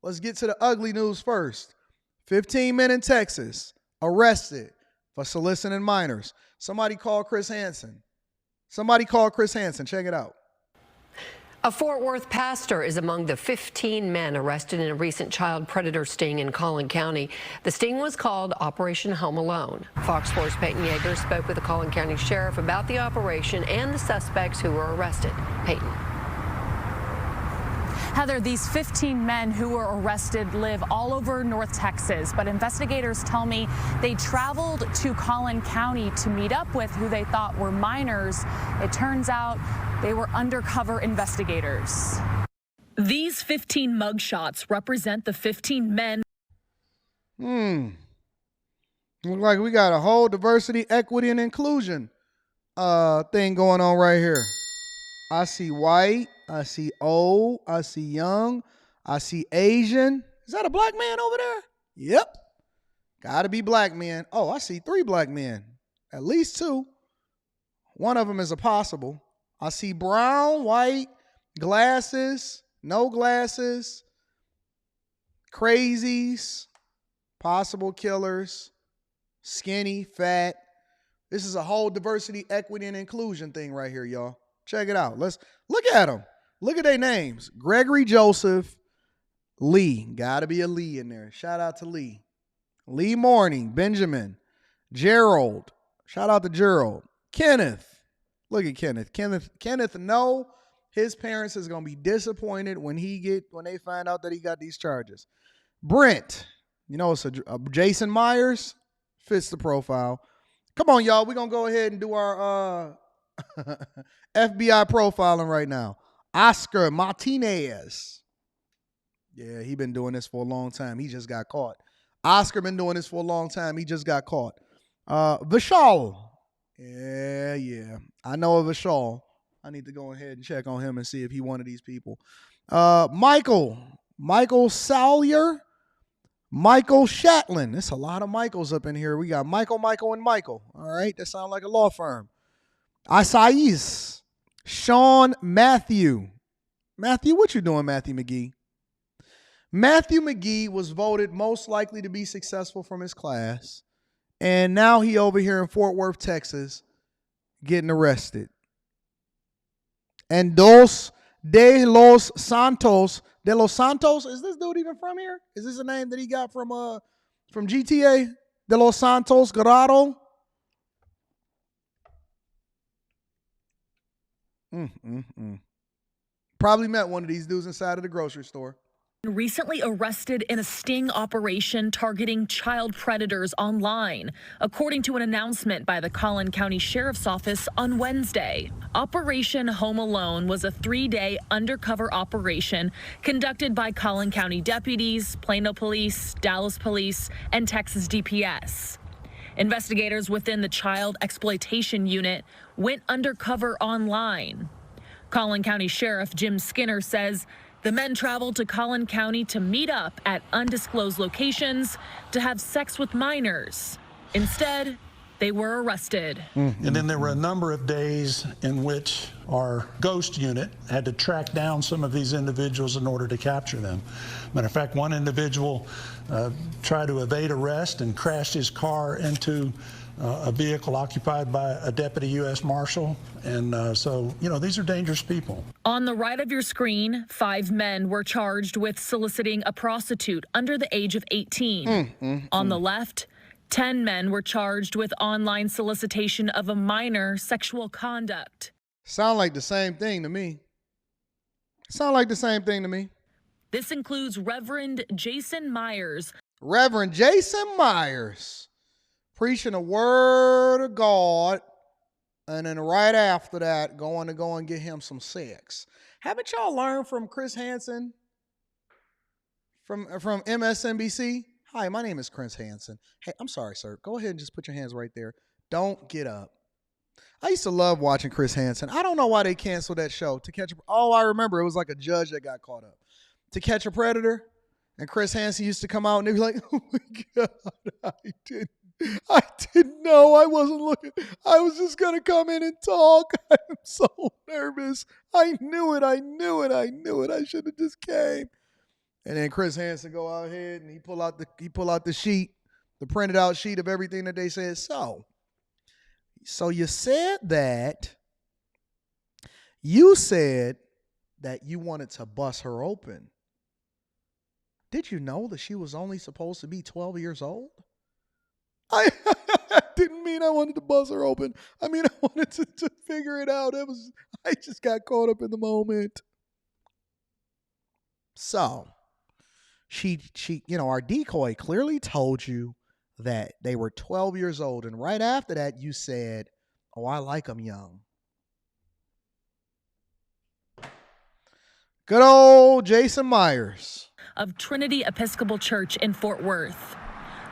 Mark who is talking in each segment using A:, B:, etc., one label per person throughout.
A: Let's get to the ugly news first. 15 men in Texas arrested for soliciting minors. Somebody call Chris Hansen. Check it out.
B: A Fort Worth pastor is among the 15 men arrested in a recent child predator sting in Collin County. The sting was called Operation Home Alone. Fox 4's Peyton Yeager spoke with the Collin County Sheriff about the operation and the suspects who were arrested. Peyton.
C: Heather, these 15 men who were arrested live all over North Texas, but investigators tell me they traveled to Collin County to meet up with who they thought were minors. It turns out they were undercover investigators.
D: These 15 mugshots represent the 15 men.
A: Look like we got a whole diversity, equity, and inclusion thing going on right here. I see white, I see old, I see young, I see Asian. Is that a black man over there? Yep. Gotta be black men. Oh, I see 3 black men. At least 2. One of them is a possible. I see brown, white, glasses, no glasses, crazies, possible killers, skinny, fat. This is a whole diversity, equity, and inclusion thing right here, y'all. Check it out. Let's look at them. Look at their names. Gregory Joseph Lee. Got to be a Lee in there. Shout out to Lee. Lee Morning. Benjamin. Gerald. Shout out to Gerald. Kenneth. Look at Kenneth. Kenneth, no, his parents is going to be disappointed when they find out that he got these charges. Brent. You know, it's a Jason Myers. Fits the profile. Come on, y'all. We're going to go ahead and do our FBI profiling right now. Oscar Martinez. Yeah, he been doing this for a long time. He just got caught. Oscar been doing this for a long time. He just got caught. Vishal. Yeah. I know of Vishal. I need to go ahead and check on him and see if he one of these people. Michael Salyer. Michael Shatlin. There's a lot of Michaels up in here. We got Michael, and Michael. All right, that sounds like a law firm. Asais. Sean Matthew. Matthew, what you doing, Matthew McGee? Matthew McGee was voted most likely to be successful from his class. And now he over here in Fort Worth, Texas, getting arrested. And de los Santos, is this dude even from here? Is this a name that he got from GTA? De los Santos Guerrero? Probably met one of these dudes inside of the grocery store.
D: Recently arrested in a sting operation targeting child predators online, according to an announcement by the Collin County Sheriff's Office on Wednesday. Operation Home Alone was a 3-day undercover operation conducted by Collin County deputies, Plano Police, Dallas Police, and Texas DPS. Investigators within the Child Exploitation Unit went undercover online. Collin County Sheriff Jim Skinner says the men traveled to Collin County to meet up at undisclosed locations to have sex with minors. Instead, they were arrested.
E: And then there were a number of days in which our ghost unit had to track down some of these individuals in order to capture them. Matter of fact, one individual tried to evade arrest and crashed his car into a vehicle occupied by a deputy U.S. Marshal. And so, these are dangerous people.
D: On the right of your screen, 5 men were charged with soliciting a prostitute under the age of 18. On the left, 10 men were charged with online solicitation of a minor sexual conduct.
A: Sound like the same thing to me.
D: This includes Reverend Jason Myers.
A: Reverend Jason Myers preaching the word of God, and then right after that, going to go and get him some sex. Haven't y'all learned from Chris Hansen from MSNBC? Hi, my name is Chris Hansen. Hey, I'm sorry, sir. Go ahead and just put your hands right there. Don't get up. I used to love watching Chris Hansen. I don't know why they canceled that show. I remember it was like a judge that got caught up. To Catch a Predator, and Chris Hansen used to come out and they'd be like, "Oh my God, I didn't know. I wasn't looking. I was just going to come in and talk. I'm so nervous. I knew it. I should have just came." And then Chris Hansen go out ahead and he pull out the sheet, the printed out sheet of everything that they said. So you said that you wanted to bust her open. Did you know that she was only supposed to be 12 years old? I didn't mean I wanted to bust her open. I mean, I wanted to figure it out. I just got caught up in the moment. So, she, our decoy clearly told you that they were 12 years old. And right after that, you said, oh, I like them young. Good old Jason Myers
D: of Trinity Episcopal Church in Fort Worth.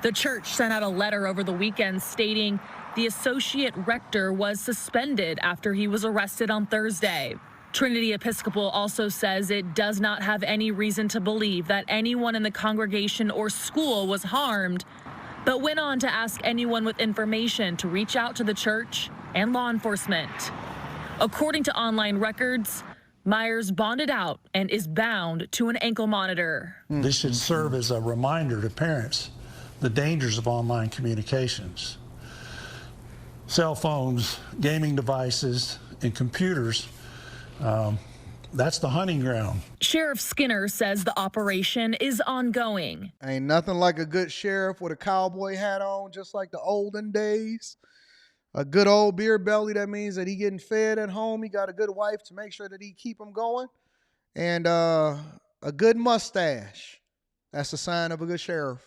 D: The church sent out a letter over the weekend stating the associate rector was suspended after he was arrested on Thursday. Trinity Episcopal also says it does not have any reason to believe that anyone in the congregation or school was harmed, but went on to ask anyone with information to reach out to the church and law enforcement. According to online records, Myers bonded out and is bound to an ankle monitor.
E: This should serve as a reminder to parents the dangers of online communications. Cell phones, gaming devices, and computers, that's the hunting ground.
D: Sheriff Skinner says the operation is ongoing.
A: Ain't nothing like a good sheriff with a cowboy hat on, just like the olden days. A good old beer belly, that means that he getting fed at home. He got a good wife to make sure that he keep him going. And a good mustache. That's a sign of a good sheriff.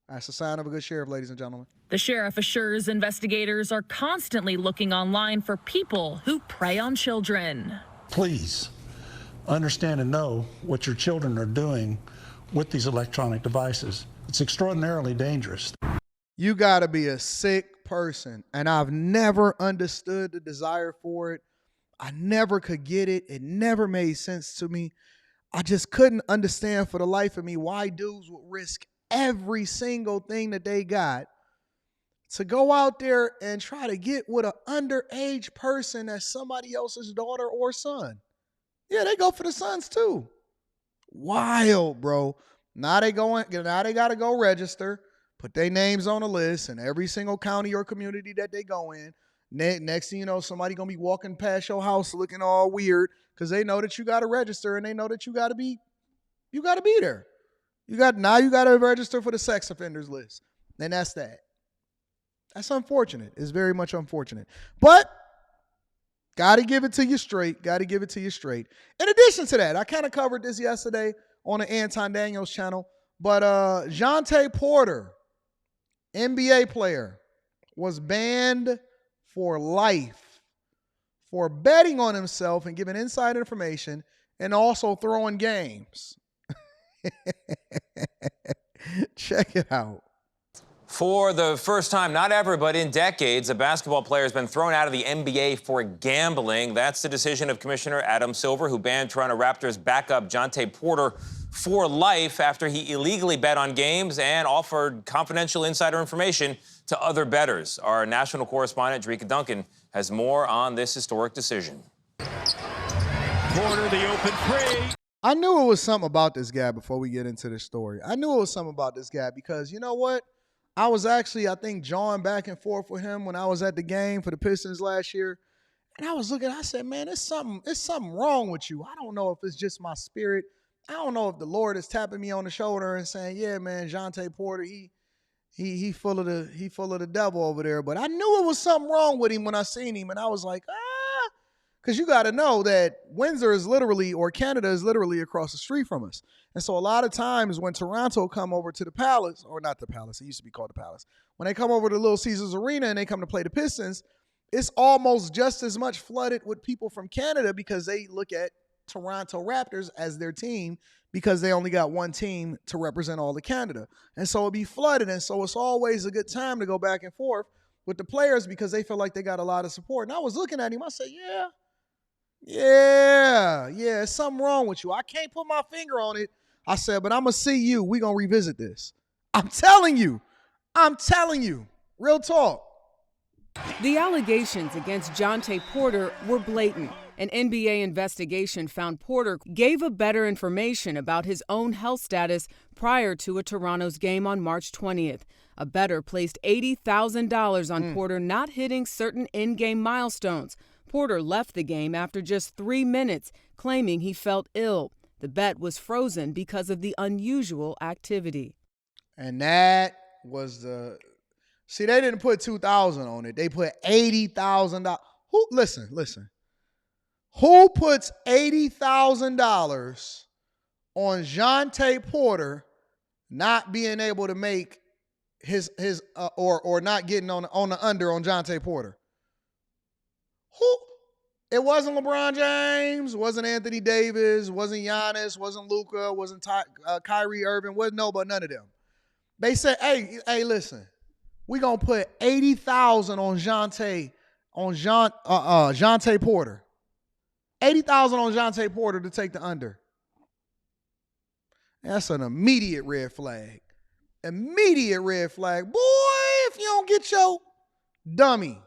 A: That's a sign of a good sheriff, ladies and gentlemen.
D: The sheriff assures investigators are constantly looking online for people who prey on children.
E: Please understand and know what your children are doing with these electronic devices. It's extraordinarily dangerous.
A: You got to be a sick person, and I've never understood the desire for it. I never could get it. It never made sense to me. I just couldn't understand for the life of me why dudes would risk every single thing that they got to go out there and try to get with an underage person that's somebody else's daughter or son. Yeah, they go for the sons too. Wild, bro. Now they got to go register, put their names on a list in every single county or community that they go in. Next thing you know, somebody going to be walking past your house looking all weird because they know that you got to register and they know that you got to be there. You got to register for the sex offenders list. And that's that. That's unfortunate. It's very much unfortunate. But got to give it to you straight. Got to give it to you straight. In addition to that, I kind of covered this yesterday on the Anton Daniels channel. But Jontay Porter, NBA player, was banned for life for betting on himself and giving inside information and also throwing games. Check it out.
F: For the first time, not ever, but in decades, a basketball player has been thrown out of the NBA for gambling. That's the decision of Commissioner Adam Silver, who banned Toronto Raptors backup Jontay Porter for life after he illegally bet on games and offered confidential insider information to other bettors. Our national correspondent, Drika Duncan, has more on this historic decision.
G: Porter, the open three.
A: I knew it was something about this guy before we get into this story. I knew it was something about this guy because you know what? I was actually, I think, jawing back and forth with him when I was at the game for the Pistons last year. And I was looking, I said, man, it's something wrong with you. I don't know if it's just my spirit. I don't know if the Lord is tapping me on the shoulder and saying, yeah, man, Jontay Porter, he full of the devil over there. But I knew it was something wrong with him when I seen him. And I was like, because you got to know that Windsor is literally, or Canada is literally across the street from us. And so a lot of times when Toronto come over to the Palace, or not the Palace, it used to be called the Palace. When they come over to Little Caesars Arena and they come to play the Pistons, it's almost just as much flooded with people from Canada because they look at Toronto Raptors as their team because they only got one team to represent all of Canada. And so it'd be flooded. And so it's always a good time to go back and forth with the players because they feel like they got a lot of support. And I was looking at him, I said, yeah, it's something wrong with you. I can't put my finger on it. I said, but I'm going to see you. We're going to revisit this. I'm telling you. Real talk.
H: The allegations against Jontay Porter were blatant An NBA investigation found Porter gave a better information about his own health status prior to a Toronto's game on March 20th. A bettor placed $80,000 on Porter not hitting certain in-game milestones. Porter left the game after just 3 minutes, claiming he felt ill. The bet was frozen because of the unusual activity.
A: And that was the... See, they didn't put $2,000 on it. They put $80,000. Listen. Who puts $80,000 on Jontay Porter not being able to make his or not getting on the under on Jontay Porter? Who? It wasn't LeBron James, wasn't Anthony Davis, wasn't Giannis, wasn't Luka, wasn't Kyrie Irving, wasn't none of them. They said, hey, listen, we gonna put $80,000 on Jontay Porter. $80,000 on Jontay Porter to take the under. That's an immediate red flag. Immediate red flag. Boy, if you don't get your dummy,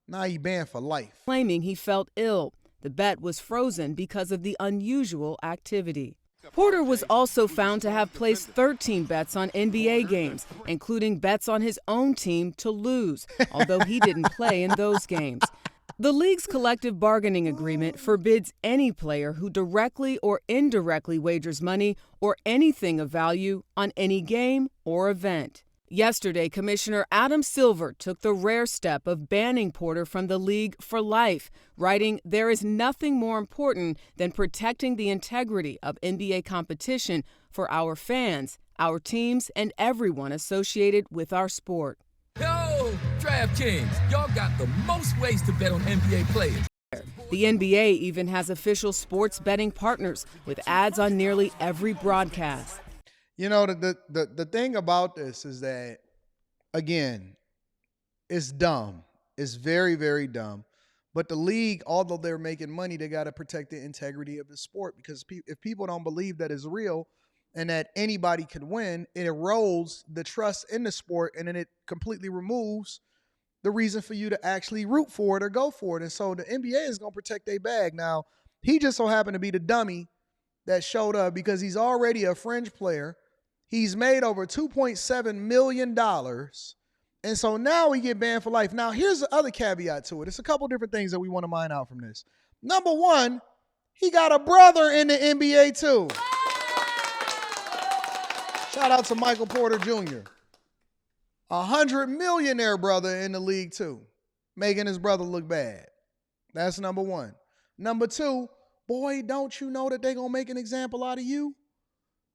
A: now you banned for life.
H: Claiming he felt ill. The bet was frozen because of the unusual activity. Porter was also found to have placed 13 bets on NBA games, including bets on his own team to lose, although he didn't play in those games. The league's collective bargaining agreement forbids any player who directly or indirectly wagers money or anything of value on any game or event. Yesterday, Commissioner Adam Silver took the rare step of banning Porter from the league for life, writing, "There is nothing more important than protecting the integrity of NBA competition for our fans, our teams, and everyone associated with our sport."
I: Yo, DraftKings, y'all got the most ways to bet on NBA players.
H: The NBA even has official sports betting partners with ads on nearly every broadcast.
A: You know, the thing about this is that, again, it's dumb. It's very, very dumb. But the league, although they're making money, they got to protect the integrity of the sport, because if people don't believe that it's real and that anybody could win, it erodes the trust in the sport, and then it completely removes the reason for you to actually root for it or go for it. And so the NBA is going to protect their bag. Now, he just so happened to be the dummy that showed up because he's already a fringe player. He's made over $2.7 million. And so now he get banned for life. Now, here's the other caveat to it. It's a couple different things that we want to mine out from this. Number one, he got a brother in the NBA too. Shout out to Michael Porter Jr. $100 millionaire brother in the league too, making his brother look bad. That's number one. Number two, boy, don't you know that they're going to make an example out of you?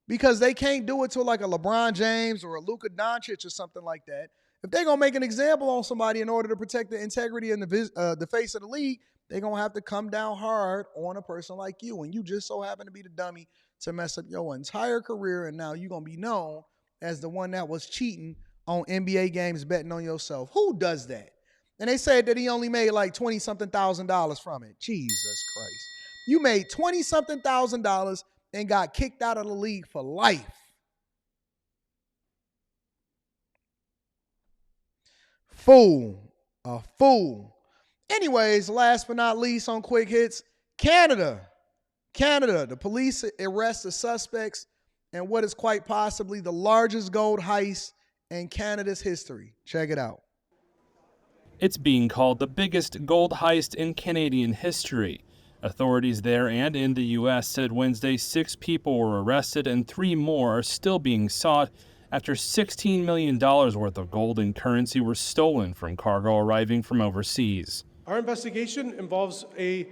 A: Because they can't do it to like a LeBron James or a Luka Doncic or something like that. If they're going to make an example on somebody in order to protect the integrity and the face of the league, they're going to have to come down hard on a person like you. And you just so happen to be the dummy to mess up your entire career, and now you're going to be known as the one that was cheating on NBA games betting on yourself. Who does that? And they said that he only made like $20-something thousand from it. Jesus Christ. You made $20-something thousand and got kicked out of the league for life. Fool. A fool. Anyways, last but not least on Quick Hits, Canada. The police arrest the suspects in what is quite possibly the largest gold heist in Canada's history. Check it out.
J: It's being called the biggest gold heist in Canadian history. Authorities there and in the U.S. said Wednesday 6 people were arrested and 3 more are still being sought after $16 million worth of gold and currency were stolen from cargo arriving from overseas.
K: Our investigation involves a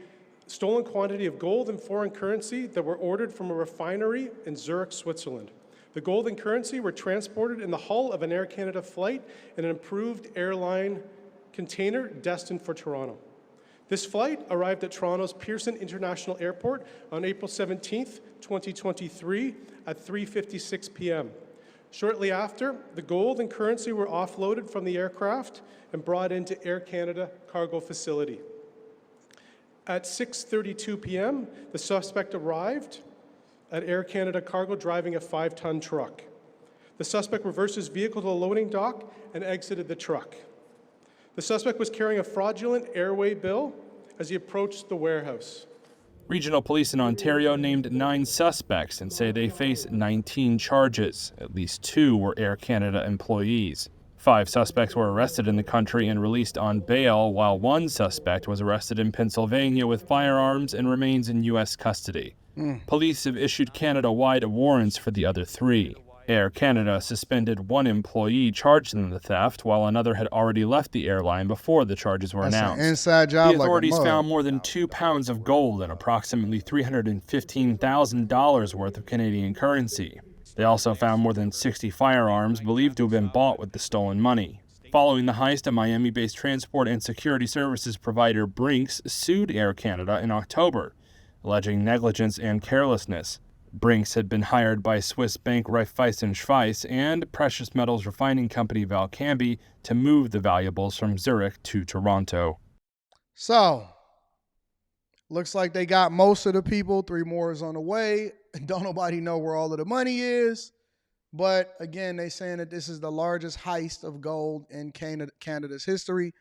K: stolen quantity of gold and foreign currency that were ordered from a refinery in Zurich, Switzerland. The gold and currency were transported in the hull of an Air Canada flight in an approved airline container destined for Toronto. This flight arrived at Toronto's Pearson International Airport on April 17th, 2023 at 3:56 p.m. Shortly after, the gold and currency were offloaded from the aircraft and brought into Air Canada cargo facility. At 6:32 p.m., the suspect arrived at Air Canada Cargo driving a 5-ton truck. The suspect reversed his vehicle to the loading dock and exited the truck. The suspect was carrying a fraudulent airway bill as he approached the warehouse.
J: Regional police in Ontario named 9 suspects and say they face 19 charges. At least 2 were Air Canada employees. 5 suspects were arrested in the country and released on bail, while 1 suspect was arrested in Pennsylvania with firearms and remains in U.S. custody. Police have issued Canada-wide warrants for the other 3. Air Canada suspended 1 employee charged in the theft, while another had already left the airline before the charges were announced.
A: An inside job.
J: The authorities found more than 2 pounds of gold and approximately $315,000 worth of Canadian currency. They also found more than 60 firearms believed to have been bought with the stolen money. Following the heist, a Miami-based transport and security services provider Brinks sued Air Canada in October, alleging negligence and carelessness. Brinks had been hired by Swiss bank Raiffeisen Schweiz and precious metals refining company Valcambi to move the valuables from Zurich to Toronto.
A: So, looks like they got most of the people. 3 more is on the way. Don't nobody know where all of the money is. But again, they saying that this is the largest heist of gold in Canada's history.